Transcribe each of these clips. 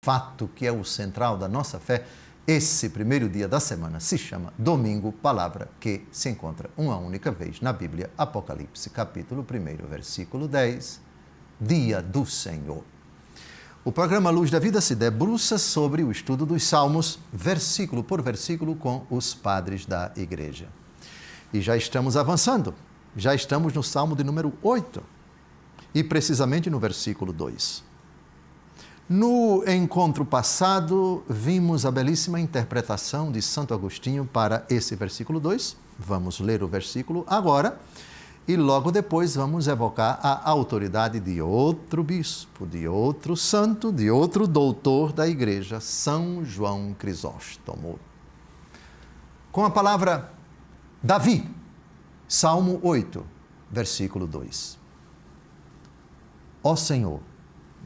fato que é o central da nossa fé, esse primeiro dia da semana se chama Domingo, palavra que se encontra uma única vez na Bíblia, Apocalipse, capítulo 1, versículo 10, Dia do Senhor. O programa Luz da Vida se debruça sobre o estudo dos Salmos, versículo por versículo, com os padres da Igreja. E já estamos avançando, já estamos no Salmo de número 8, e precisamente no versículo 2. No encontro passado, vimos a belíssima interpretação de Santo Agostinho para esse versículo 2. Vamos ler o versículo agora e logo depois vamos evocar a autoridade de outro bispo, de outro santo, de outro doutor da Igreja, São João Crisóstomo. Com a palavra Davi, Salmo 8, versículo 2. Ó Senhor,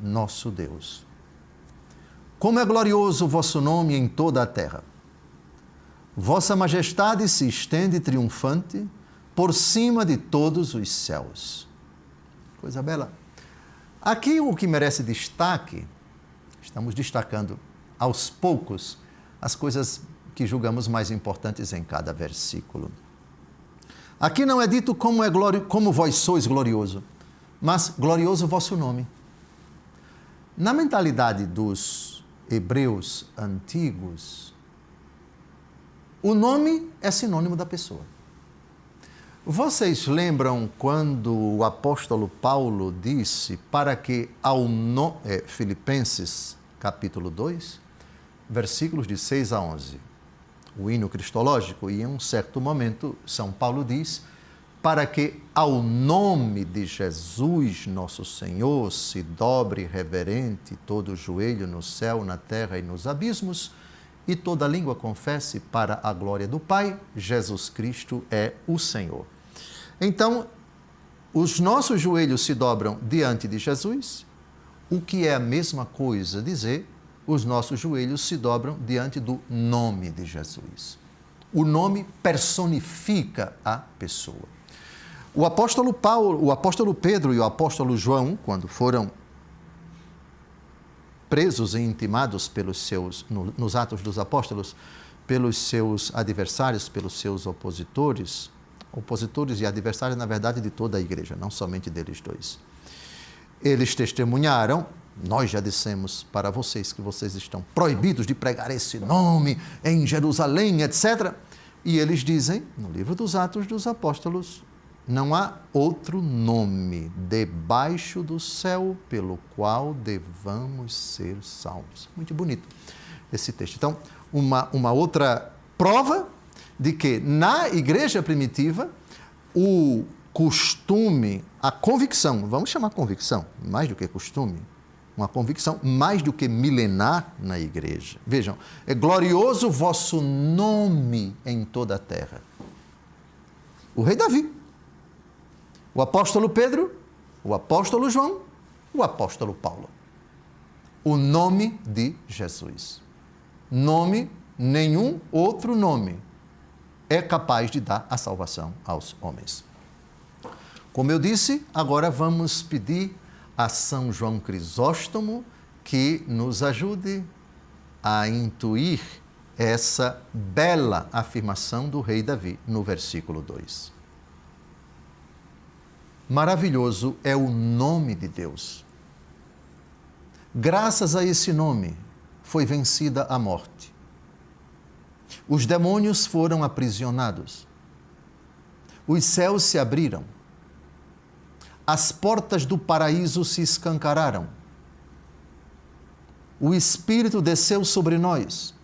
nosso Deus, como é glorioso o vosso nome em toda a terra. Vossa majestade se estende triunfante por cima de todos os céus. Coisa bela. Aqui o que merece destaque, estamos destacando aos poucos as coisas que julgamos mais importantes em cada versículo. Aqui não é dito como vós sois glorioso, mas glorioso o vosso nome. Na mentalidade dos hebreus antigos, o nome é sinônimo da pessoa. Vocês lembram quando o apóstolo Paulo disse para que Filipenses, capítulo 2, versículos de 6 a 11, o hino cristológico, e em um certo momento São Paulo diz: para que ao nome de Jesus, nosso Senhor, se dobre reverente todo o joelho no céu, na terra e nos abismos, e toda língua confesse para a glória do Pai, Jesus Cristo é o Senhor. Então, os nossos joelhos se dobram diante de Jesus, o que é a mesma coisa dizer, os nossos joelhos se dobram diante do nome de Jesus. O nome personifica a pessoa. O apóstolo Pedro e o apóstolo João, quando foram presos e intimados nos Atos dos Apóstolos, pelos seus adversários, pelos seus opositores e adversários, na verdade, de toda a igreja, não somente deles dois. Eles testemunharam: nós já dissemos para vocês que vocês estão proibidos de pregar esse nome em Jerusalém, etc. E eles dizem, no livro dos Atos dos Apóstolos: não há outro nome debaixo do céu pelo qual devamos ser salvos. Muito bonito esse texto. Então, uma outra prova de que na igreja primitiva o costume, a convicção, vamos chamar convicção, mais do que costume, uma convicção mais do que milenar na igreja. Vejam, é glorioso o vosso nome em toda a terra. O rei Davi, o apóstolo Pedro, o apóstolo João, o apóstolo Paulo. O nome de Jesus. Nome, nenhum outro nome é capaz de dar a salvação aos homens. Como eu disse, agora vamos pedir a São João Crisóstomo que nos ajude a intuir essa bela afirmação do rei Davi no versículo 2. Maravilhoso é o nome de Deus. Graças a esse nome foi vencida a morte. Os demônios foram aprisionados. Os céus se abriram. As portas do paraíso se escancararam. O Espírito desceu sobre nós.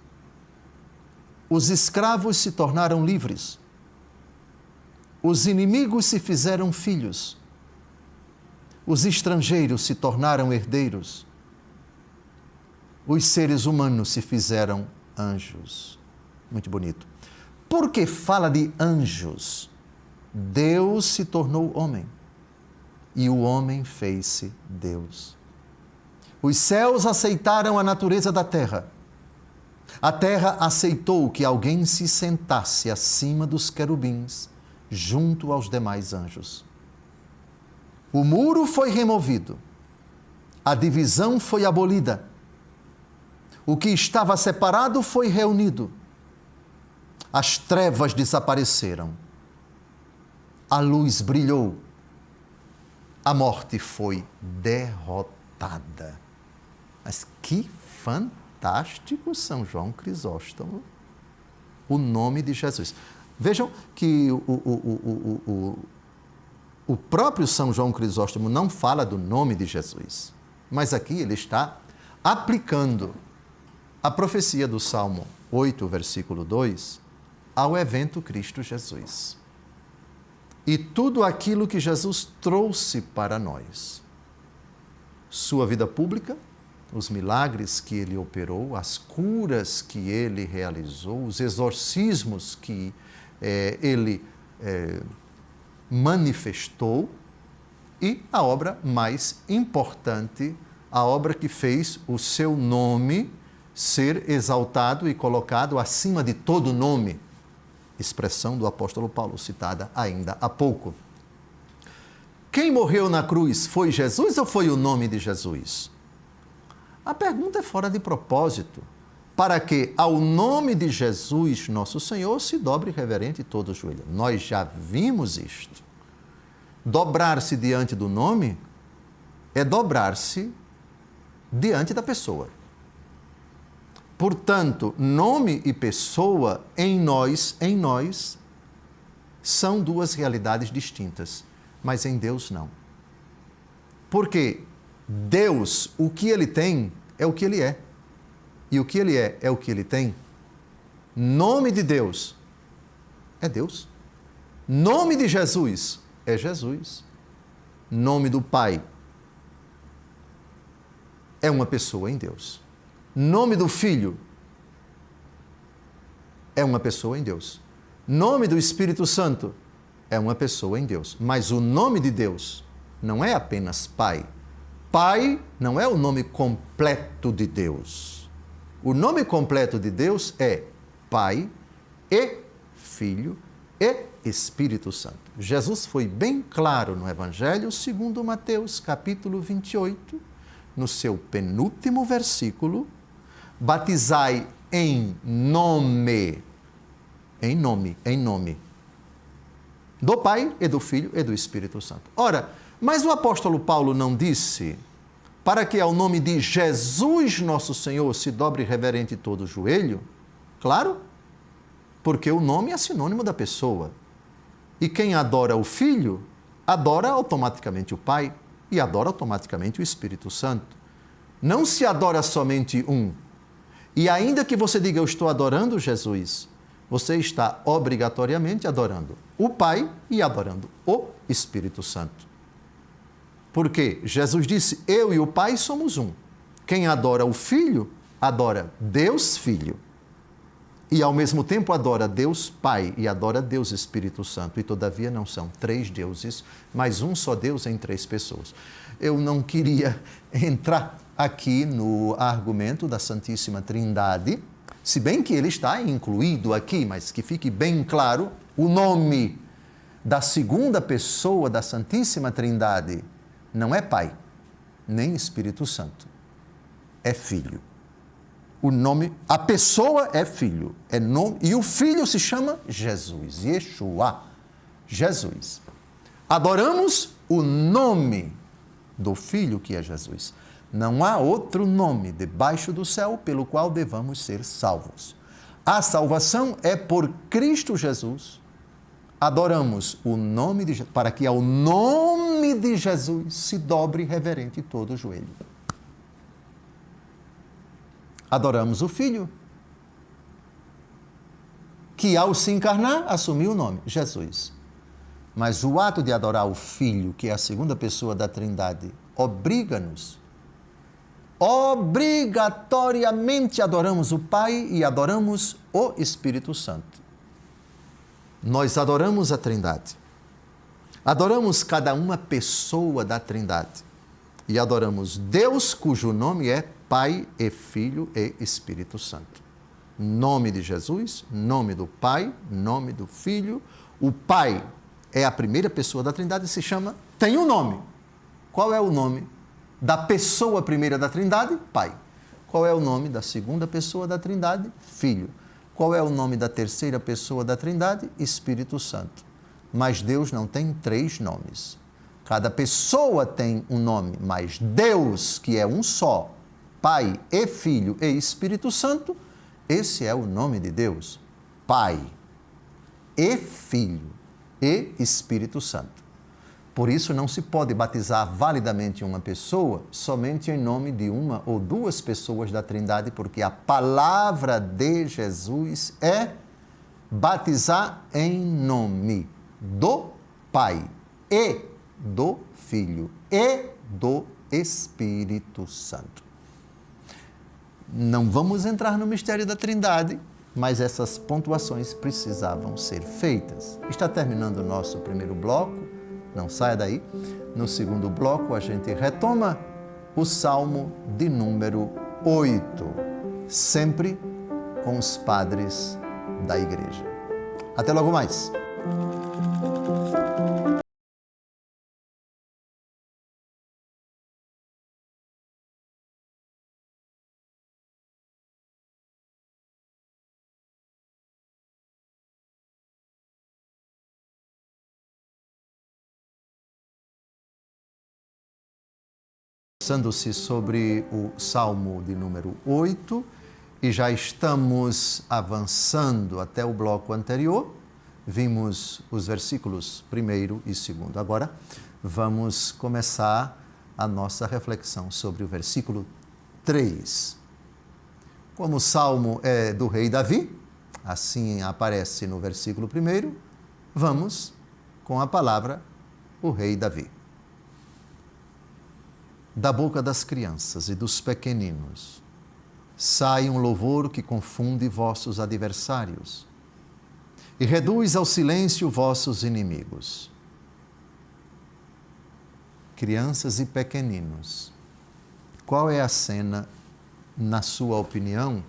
Os escravos se tornaram livres. Os inimigos se fizeram filhos. Os estrangeiros se tornaram herdeiros. Os seres humanos se fizeram anjos. Muito bonito. Porque fala de anjos, Deus se tornou homem e o homem fez-se Deus. Os céus aceitaram a natureza da terra. A terra aceitou que alguém se sentasse acima dos querubins, junto aos demais anjos. O muro foi removido, a divisão foi abolida, O que estava separado foi reunido. As trevas desapareceram. A luz brilhou. A morte foi derrotada. Mas que fantástico, São João Crisóstomo, o nome de Jesus. Vejam que o próprio São João Crisóstomo não fala do nome de Jesus, mas aqui ele está aplicando a profecia do Salmo 8, versículo 2, ao evento Cristo Jesus. E tudo aquilo que Jesus trouxe para nós. Sua vida pública, os milagres que ele operou, as curas que ele realizou, os exorcismos que ele manifestou e a obra mais importante, a obra que fez o seu nome ser exaltado e colocado acima de todo nome. Expressão do apóstolo Paulo, citada ainda há pouco. Quem morreu na cruz foi Jesus ou foi o nome de Jesus? A pergunta é fora de propósito, para que ao nome de Jesus, nosso Senhor, se dobre reverente todo o joelho. Nós já vimos isto. Dobrar-se diante do nome é dobrar-se diante da pessoa. Portanto, nome e pessoa em nós, são duas realidades distintas, mas em Deus não. Porque Deus, o que ele tem, é o que ele é. E o que ele é o que ele tem. Nome de Deus é Deus. Nome de Jesus é Jesus. Nome do Pai é uma pessoa em Deus. Nome do Filho é uma pessoa em Deus. Nome do Espírito Santo é uma pessoa em Deus. Mas o nome de Deus não é apenas Pai. Pai não é o nome completo de Deus. O nome completo de Deus é Pai e Filho e Espírito Santo. Jesus foi bem claro no Evangelho segundo Mateus, capítulo 28, no seu penúltimo versículo: batizai em nome do Pai e do Filho e do Espírito Santo. Ora, mas o apóstolo Paulo não disse para que ao nome de Jesus nosso Senhor se dobre reverente todo o joelho? Claro, porque o nome é sinônimo da pessoa. E quem adora o Filho, adora automaticamente o Pai e adora automaticamente o Espírito Santo. Não se adora somente um. E ainda que você diga, eu estou adorando Jesus, você está obrigatoriamente adorando o Pai e adorando o Espírito Santo. Porque Jesus disse, eu e o Pai somos um. Quem adora o Filho, adora Deus Filho. E ao mesmo tempo adora Deus Pai e adora Deus Espírito Santo. E todavia não são três deuses, mas um só Deus em três pessoas. Eu não queria entrar aqui no argumento da Santíssima Trindade, se bem que ele está incluído aqui, mas que fique bem claro, o nome da segunda pessoa da Santíssima Trindade não é Pai, nem Espírito Santo, é Filho. O nome, a pessoa é Filho, é nome, e o Filho se chama Jesus, Yeshua, Jesus. Adoramos o nome do Filho que é Jesus. Não há outro nome debaixo do céu pelo qual devamos ser salvos. A salvação é por Cristo Jesus. Adoramos o nome de Jesus, para que ao nome de Jesus se dobre reverente todo o joelho. Adoramos o Filho, que ao se encarnar assumiu o nome, Jesus. Mas o ato de adorar o Filho, que é a segunda pessoa da Trindade, obrigatoriamente adoramos o Pai e adoramos o Espírito Santo. Nós adoramos a Trindade. Adoramos cada uma pessoa da Trindade. E adoramos Deus, cujo nome é Pai e Filho e Espírito Santo. Nome de Jesus, nome do Pai, nome do Filho. O Pai é a primeira pessoa da Trindade e tem um nome. Qual é o nome da pessoa primeira da Trindade? Pai. Qual é o nome da segunda pessoa da Trindade? Filho. Qual é o nome da terceira pessoa da Trindade? Espírito Santo. Mas Deus não tem 3 nomes. Cada pessoa tem um nome, mas Deus, que é um só, Pai e Filho e Espírito Santo, esse é o nome de Deus. Pai e Filho e Espírito Santo. Por isso, não se pode batizar validamente uma pessoa somente em nome de uma ou 2 pessoas da Trindade, porque a palavra de Jesus é batizar em nome do Pai e do Filho e do Espírito Santo. Não vamos entrar no mistério da Trindade, mas essas pontuações precisavam ser feitas. Está terminando o nosso primeiro bloco. Não saia daí. No segundo bloco, a gente retoma o Salmo de número 8, sempre com os padres da Igreja. Até logo mais. Conversando-se sobre o Salmo de número 8 e já estamos avançando até o bloco anterior. Vimos os versículos 1º e 2º. Agora vamos começar a nossa reflexão sobre o versículo 3. Como o Salmo é do rei Davi, assim aparece no versículo 1º, vamos com a palavra o rei Davi. Da boca das crianças e dos pequeninos sai um louvor que confunde vossos adversários e reduz ao silêncio vossos inimigos. Crianças e pequeninos, qual é a cena, na sua opinião,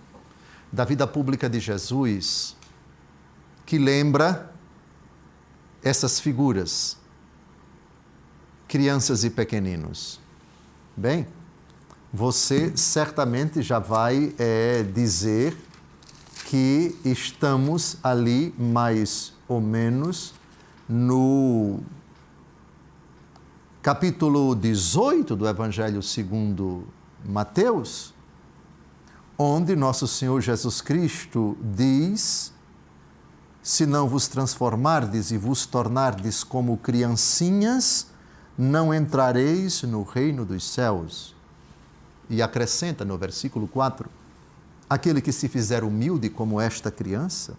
da vida pública de Jesus que lembra essas figuras, crianças e pequeninos? Bem, você certamente já vai dizer que estamos ali mais ou menos no capítulo 18 do Evangelho segundo Mateus, onde nosso Senhor Jesus Cristo diz: se não vos transformardes e vos tornardes como criancinhas, não entrareis no reino dos céus. E acrescenta no versículo 4, aquele que se fizer humilde como esta criança,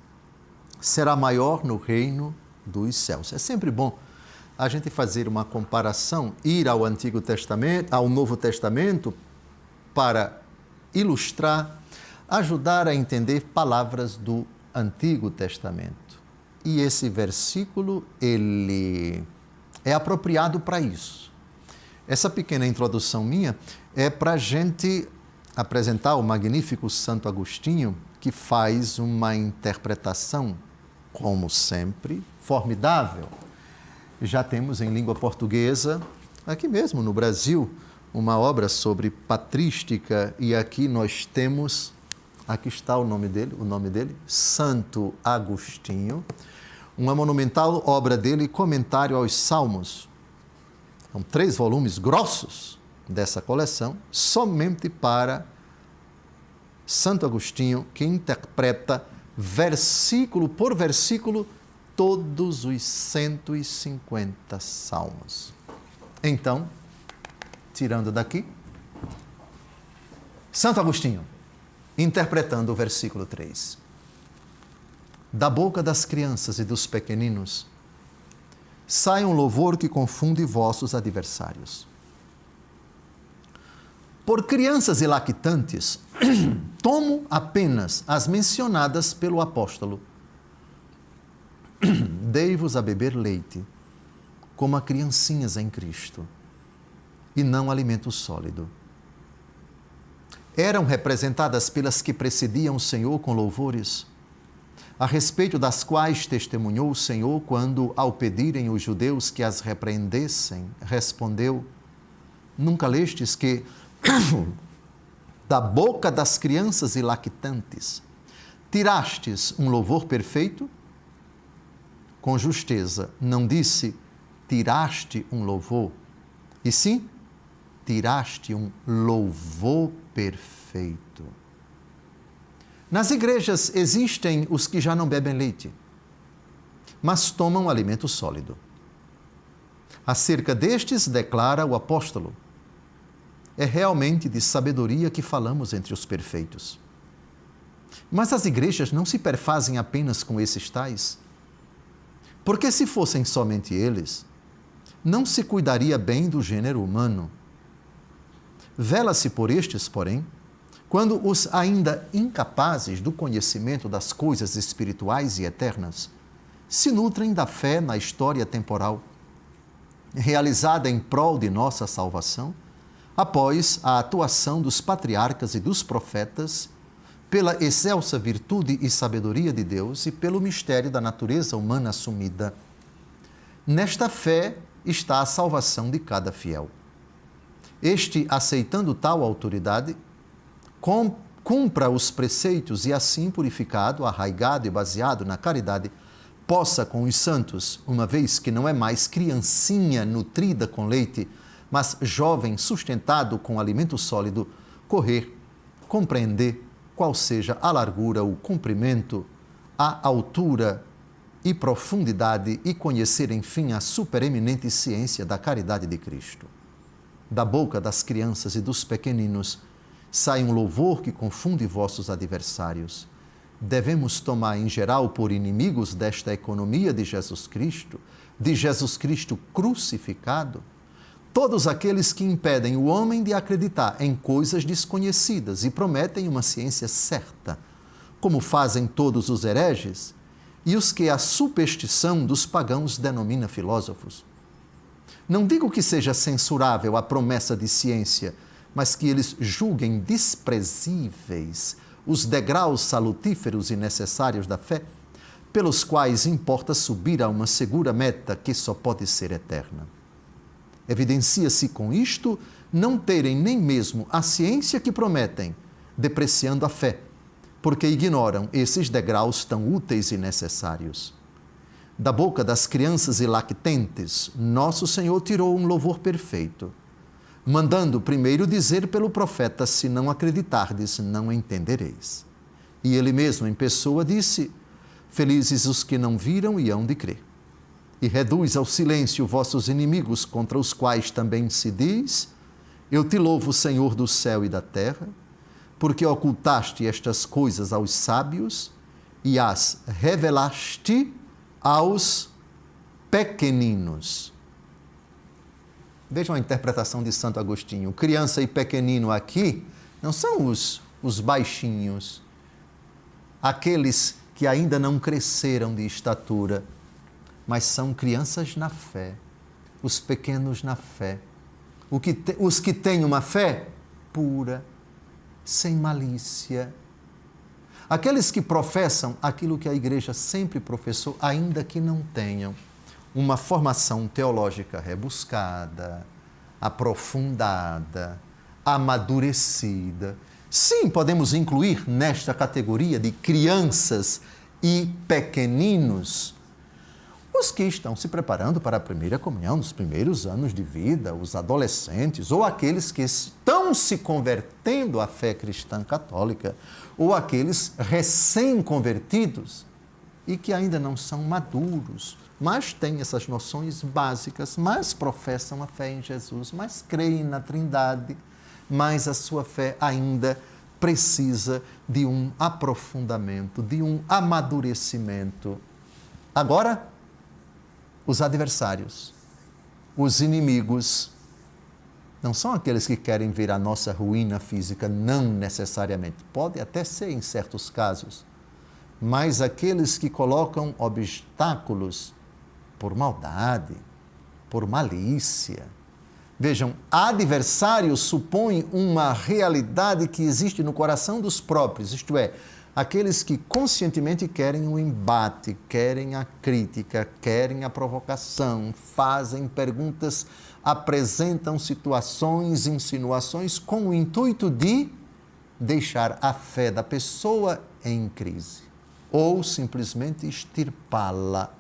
será maior no reino dos céus. É sempre bom a gente fazer uma comparação, ir ao Antigo Testamento, ao Novo Testamento, para ilustrar, ajudar a entender palavras do Antigo Testamento. E esse versículo, ele é apropriado para isso. Essa pequena introdução minha é para a gente apresentar o magnífico Santo Agostinho, que faz uma interpretação, como sempre, formidável. Já temos em língua portuguesa, aqui mesmo no Brasil, uma obra sobre patrística, e aqui nós temos, aqui está o nome dele, Santo Agostinho, uma monumental obra dele, Comentário aos Salmos. São 3 volumes grossos dessa coleção, somente para Santo Agostinho, que interpreta versículo por versículo todos os 150 salmos. Então, tirando daqui, Santo Agostinho, interpretando o versículo 3. Da boca das crianças e dos pequeninos sai um louvor que confunde vossos adversários. Por crianças e lactantes, tomo apenas as mencionadas pelo apóstolo. Dei-vos a beber leite, como a criancinhas em Cristo, e não alimento sólido. Eram representadas pelas que precediam o Senhor com louvores, a respeito das quais testemunhou o Senhor quando, ao pedirem os judeus que as repreendessem, respondeu: nunca lestes que, Da boca das crianças e lactantes, tirastes um louvor perfeito? Com justeza, não disse tiraste um louvor, e sim, tiraste um louvor perfeito. Nas igrejas existem os que já não bebem leite, mas tomam alimento sólido. Acerca destes, declara o apóstolo, é realmente de sabedoria que falamos entre os perfeitos. Mas as igrejas não se perfazem apenas com esses tais, porque se fossem somente eles, não se cuidaria bem do gênero humano. Vela-se por estes, porém, quando os ainda incapazes do conhecimento das coisas espirituais e eternas se nutrem da fé na história temporal, realizada em prol de nossa salvação, após a atuação dos patriarcas e dos profetas, pela excelsa virtude e sabedoria de Deus e pelo mistério da natureza humana assumida. Nesta fé está a salvação de cada fiel. Este, aceitando tal autoridade, cumpra os preceitos e assim purificado, arraigado e baseado na caridade, possa com os santos, uma vez que não é mais criancinha nutrida com leite, mas jovem sustentado com alimento sólido, correr, compreender qual seja a largura, o comprimento, a altura e profundidade e conhecer, enfim, a supereminente ciência da caridade de Cristo. Da boca das crianças e dos pequeninos sai um louvor que confunde vossos adversários. Devemos tomar em geral por inimigos desta economia de Jesus Cristo crucificado, todos aqueles que impedem o homem de acreditar em coisas desconhecidas e prometem uma ciência certa, como fazem todos os hereges e os que a superstição dos pagãos denomina filósofos. Não digo que seja censurável a promessa de ciência, mas que eles julguem desprezíveis os degraus salutíferos e necessários da fé, pelos quais importa subir a uma segura meta que só pode ser eterna. Evidencia-se com isto não terem nem mesmo a ciência que prometem, depreciando a fé, porque ignoram esses degraus tão úteis e necessários. Da boca das crianças e lactentes, nosso Senhor tirou um louvor perfeito, mandando primeiro dizer pelo profeta, se não acreditardes, não entendereis. E ele mesmo em pessoa disse, felizes os que não viram e hão de crer. E reduz ao silêncio vossos inimigos, contra os quais também se diz, eu te louvo, Senhor do céu e da terra, porque ocultaste estas coisas aos sábios e as revelaste aos pequeninos. Vejam a interpretação de Santo Agostinho. Criança e pequenino aqui não são os baixinhos, aqueles que ainda não cresceram de estatura, mas são crianças na fé, os pequenos na fé, os que têm uma fé pura, sem malícia. Aqueles que professam aquilo que a igreja sempre professou, ainda que não tenham uma formação teológica rebuscada, aprofundada, amadurecida. Sim, podemos incluir nesta categoria de crianças e pequeninos os que estão se preparando para a primeira comunhão, nos primeiros anos de vida, os adolescentes, ou aqueles que estão se convertendo à fé cristã católica, ou aqueles recém-convertidos e que ainda não são maduros, mas têm essas noções básicas, mas professam a fé em Jesus, mas creem na Trindade, mas a sua fé ainda precisa de um aprofundamento, de um amadurecimento. Agora, os adversários, os inimigos, não são aqueles que querem ver a nossa ruína física, não necessariamente. Pode até ser em certos casos, mas aqueles que colocam obstáculos por maldade, por malícia. Vejam, adversário supõe uma realidade que existe no coração dos próprios, isto é, aqueles que conscientemente querem o embate, querem a crítica, querem a provocação, fazem perguntas, apresentam situações, insinuações com o intuito de deixar a fé da pessoa em crise, ou simplesmente extirpá-la,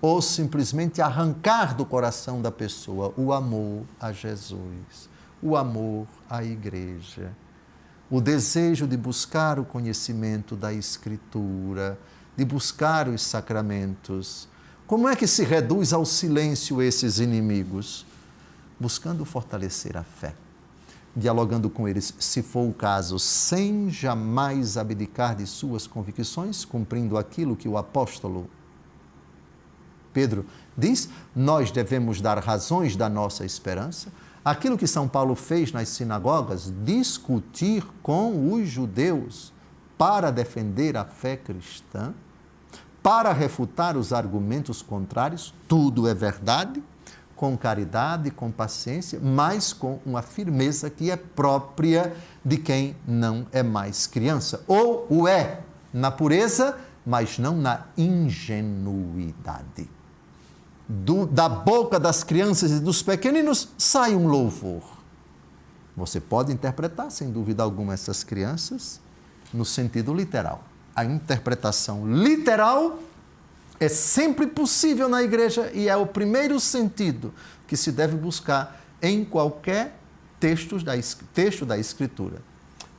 ou simplesmente arrancar do coração da pessoa o amor a Jesus, o amor à igreja, o desejo de buscar o conhecimento da Escritura, de buscar os sacramentos. Como é que se reduz ao silêncio esses inimigos? Buscando fortalecer a fé, dialogando com eles, se for o caso, sem jamais abdicar de suas convicções, cumprindo aquilo que o apóstolo Pedro diz, nós devemos dar razões da nossa esperança. Aquilo que São Paulo fez nas sinagogas, discutir com os judeus para defender a fé cristã, para refutar os argumentos contrários, tudo é verdade, com caridade, com paciência, mas com uma firmeza que é própria de quem não é mais criança. Ou o é na pureza, mas não na ingenuidade. Da boca das crianças e dos pequeninos sai um louvor. Você pode interpretar, sem dúvida alguma, essas crianças no sentido literal. A interpretação literal é sempre possível na igreja e é o primeiro sentido que se deve buscar em qualquer texto da Escritura.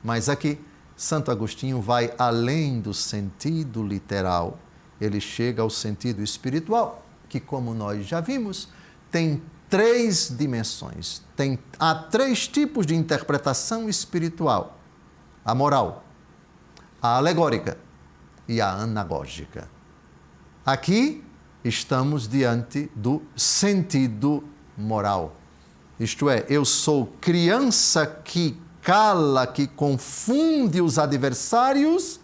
Mas aqui, Santo Agostinho vai além do sentido literal. Ele chega ao sentido espiritual, que, como nós já vimos, tem 3 dimensões. Há 3 tipos de interpretação espiritual: a moral, a alegórica e a anagógica. Aqui estamos diante do sentido moral. Isto é, eu sou criança que cala, que confunde os adversários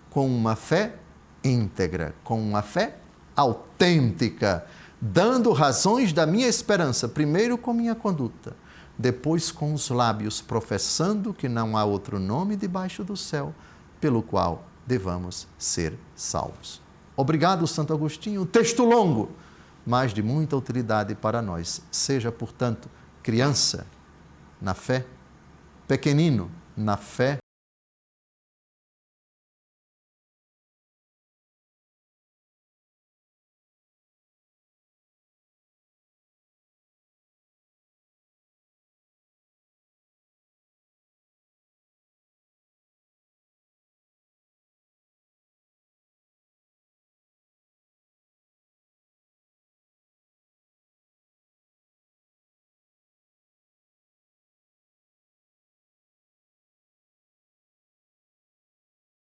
com uma fé íntegra, com uma fé autêntica, dando razões da minha esperança, primeiro com minha conduta, depois com os lábios, professando que não há outro nome debaixo do céu pelo qual devamos ser salvos. Obrigado, Santo Agostinho. Texto longo, mas de muita utilidade para nós. Seja, portanto, criança na fé, pequenino na fé,